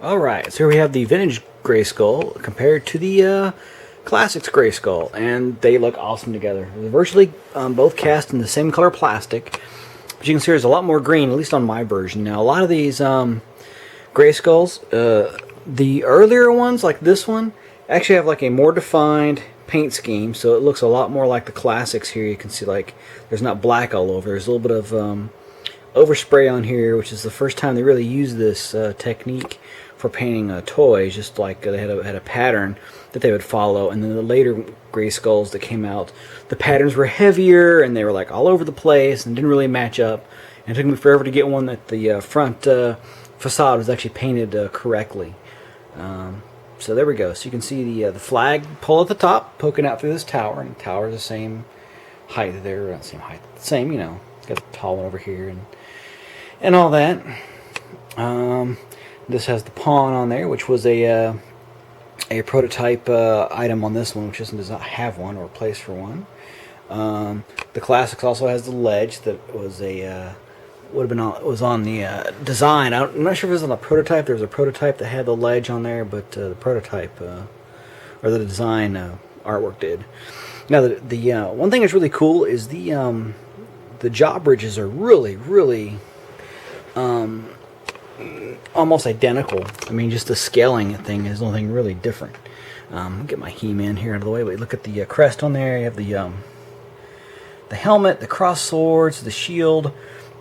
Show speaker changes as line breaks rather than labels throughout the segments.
Alright, so here we have the Vintage Grayskull compared to the Classics Grayskull, and they look awesome together. They're virtually both cast in the same color plastic, but you can see there's a lot more green, at least on my version. Now, a lot of these Grayskulls, the earlier ones, like this one, actually have like a more defined paint scheme, so it looks a lot more like the Classics here. You can see like there's not black all over. There's a little bit of overspray on here, which is the first time they really used this technique for painting toys. Just like they had a pattern that they would follow, and then the later Grayskulls that came out, the patterns were heavier and they were like all over the place and didn't really match up. And it took me forever to get one that the front facade was actually painted correctly. So there we go. So you can see the flag pole at the top poking out through this tower, and the tower is the same height there, not same height, same, you know, it's got the tall one over here and all that. This has the pawn on there, which was a prototype item on this one, which does not have one or a place for one. The Classics also has the ledge that was was on the design. I'm not sure if it was on the prototype. There was a prototype that had the ledge on there, but the prototype or the design artwork did. Now, the one thing that's really cool is the jaw bridges are really almost identical. I mean, just the scaling thing is the only thing really different. Get my He-Man here out of the way. But look at the crest on there. You have the helmet, the cross swords, the shield,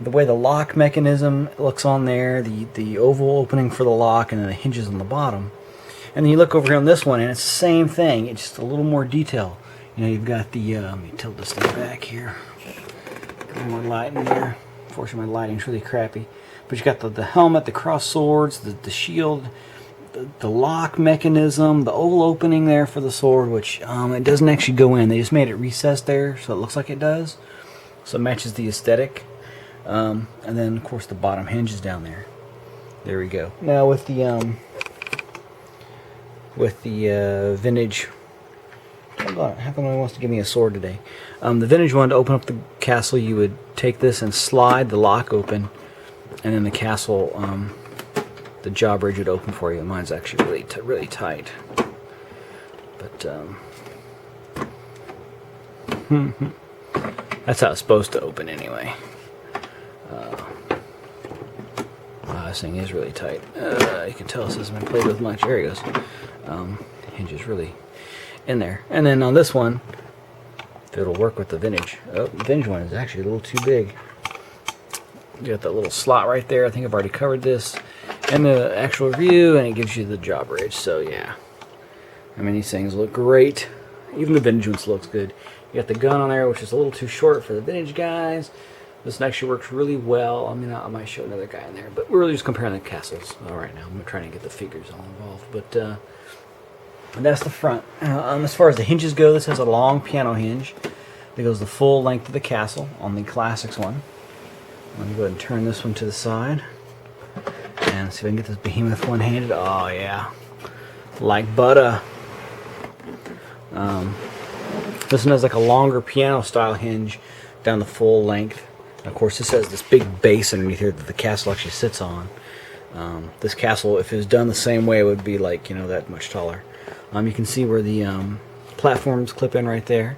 the way the lock mechanism looks on there, the oval opening for the lock, and then the hinges on the bottom. And then you look over here on this one, and it's the same thing. It's just a little more detail. You know, you've got the let me tilt this thing back here. Get a little more light in there. Unfortunately, my lighting's really crappy. But you got the helmet, the cross swords, the shield, the lock mechanism, the oval opening there for the sword, which it doesn't actually go in. They just made it recessed there, so it looks like it does. So it matches the aesthetic. And then, of course, the bottom hinge is down there. There we go. Now with the vintage. How come no one wants to give me a sword today? The vintage one, to open up the castle, you would take this and slide the lock open, and then the castle, the jaw bridge would open for you. Mine's actually really tight, but that's how it's supposed to open anyway. This thing is really tight. You can tell this hasn't been played with much. There it goes. Hinge is really in there. And then on this one, if it'll work with the vintage. Oh, the vintage one is actually a little too big. You got that little slot right there. I think I've already covered this in the actual review, and it gives you the jaw bridge. So yeah, I mean, these things look great. Even the vintage ones looks good. You got the gun on there, which is a little too short for the vintage guys. This one actually works really well. I mean, I might show another guy in there, but we're really just comparing the castles right now. I'm trying to get the figures all involved, but and that's the front. As far as the hinges go, this has a long piano hinge that goes the full length of the castle on the Classics one. Let me go ahead and turn this one to the side and see if I can get this behemoth one-handed. Oh yeah, like butter. This one has like a longer piano-style hinge down the full length. And of course, this has this big base underneath here that the castle actually sits on. This castle, if it was done the same way, it would be like, you know, that much taller. You can see where the platforms clip in right there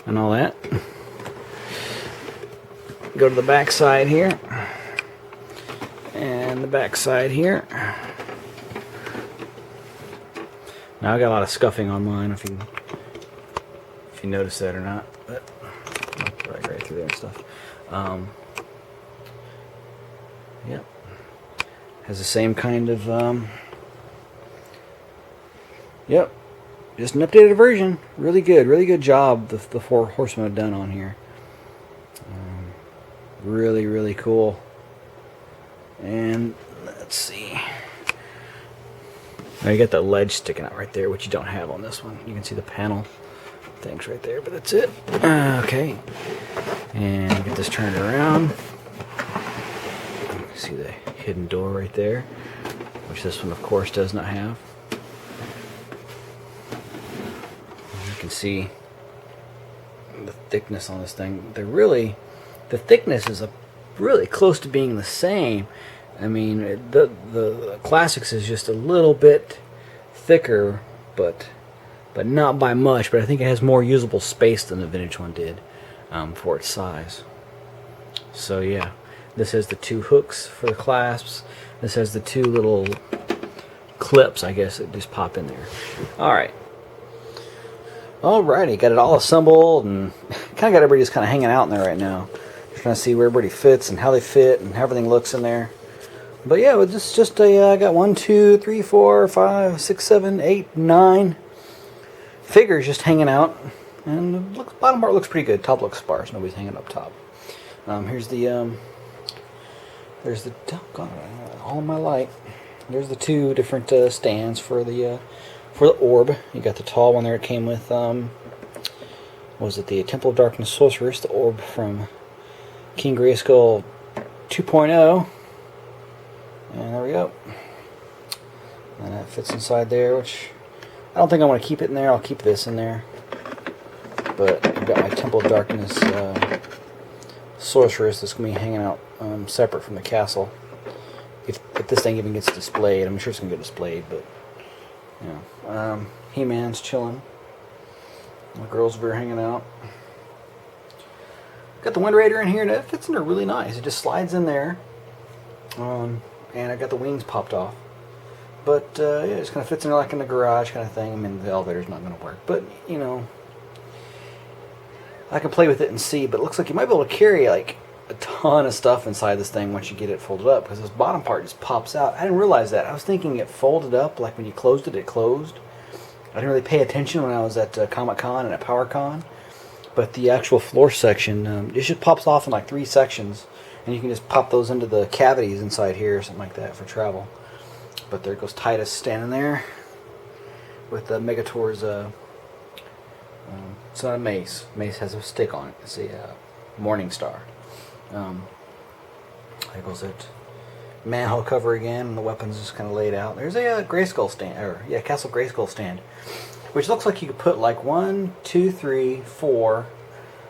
and all that. Go to the back side here, and the back side here. Now I got a lot of scuffing on mine, if you notice that or not, but right through there and stuff. Yep, has the same kind of yep, just an updated version. Really good job the Four Horsemen have done on here. Really cool. And let's see. Now you got that ledge sticking out right there, which you don't have on this one. You can see the panel things right there, but that's it. Okay. And get this turned around. See the hidden door right there, which this one, of course, does not have. You can see the thickness on this thing. The thickness is really close to being the same I mean, the Classics is just a little bit thicker, but not by much. But I think it has more usable space than the Vintage one did for its size. So yeah, this has the 2 hooks for the clasps. This has the 2 little clips, I guess, that just pop in there. Alright. Alrighty, got it all assembled, and kind of got everybody just kind of hanging out in there right now. Just trying to see where everybody fits and how they fit and how everything looks in there. But yeah, it's just I got 1, 2, 3, 4, 5, 6, 7, 8, 9 figures just hanging out. And the bottom part looks pretty good. Top looks sparse. Nobody's hanging up top. Here's the there's the all my light. There's the 2 different stands for the orb. You got the tall one there. It came with was it the Temple of Darkness Sorceress, the orb from King Grayskull 2.0. And there we go. And that fits inside there, which I don't think I want to keep it in there. I'll keep this in there. But I've got my Temple of Darkness Sorceress that's going to be hanging out separate from the castle. If this thing even gets displayed, I'm sure it's going to get displayed, but you know. He-Man's chilling. The girls over here hanging out. Got the Wind Raider in here, and it fits in there really nice. It just slides in there. And I got the wings popped off. But yeah, it just kind of fits in there like in the garage kind of thing. I mean, the elevator's not going to work, but you know, I can play with it and see. But it looks like you might be able to carry like a ton of stuff inside this thing once you get it folded up, because this bottom part just pops out. I didn't realize that. I was thinking it folded up, like when you closed it, it closed. I didn't really pay attention when I was at Comic-Con and at PowerCon. But the actual floor section, it just pops off in like 3 sections. And you can just pop those into the cavities inside here or something like that for travel. But there goes Titus standing there with the Megator's, it's not a mace. Mace has a stick on it. It's a Morningstar. There goes it. Manhole cover again, and the weapons just kind of laid out. There's a Grayskull stand, or yeah, Castle Grayskull stand, which looks like you could put like 1, 2, 3, 4,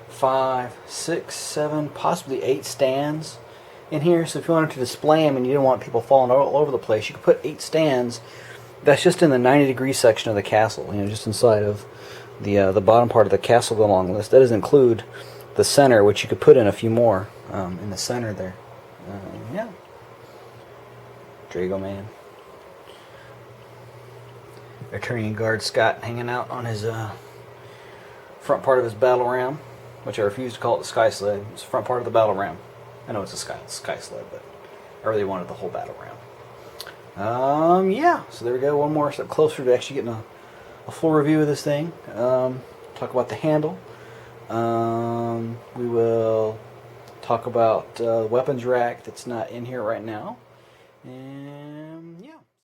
5, 6, 7, possibly 8 stands in here. So if you wanted to display them and you didn't want people falling all over the place, you could put 8 stands. That's just in the 90-degree section of the castle, you know, just inside of the bottom part of the castle go along list. That doesn't include the center, which you could put in a few more in the center there. Yeah. Drago Man. Eternian Guard Scott hanging out on his front part of his battle ram, which I refuse to call it the Sky Sled. It's the front part of the battle ram. I know it's a sky sled, but I really wanted the whole battle ram. Yeah, so there we go. One more step closer to actually getting a full review of this thing. Talk about the handle. We will talk about the weapons rack that's not in here right now. And yeah.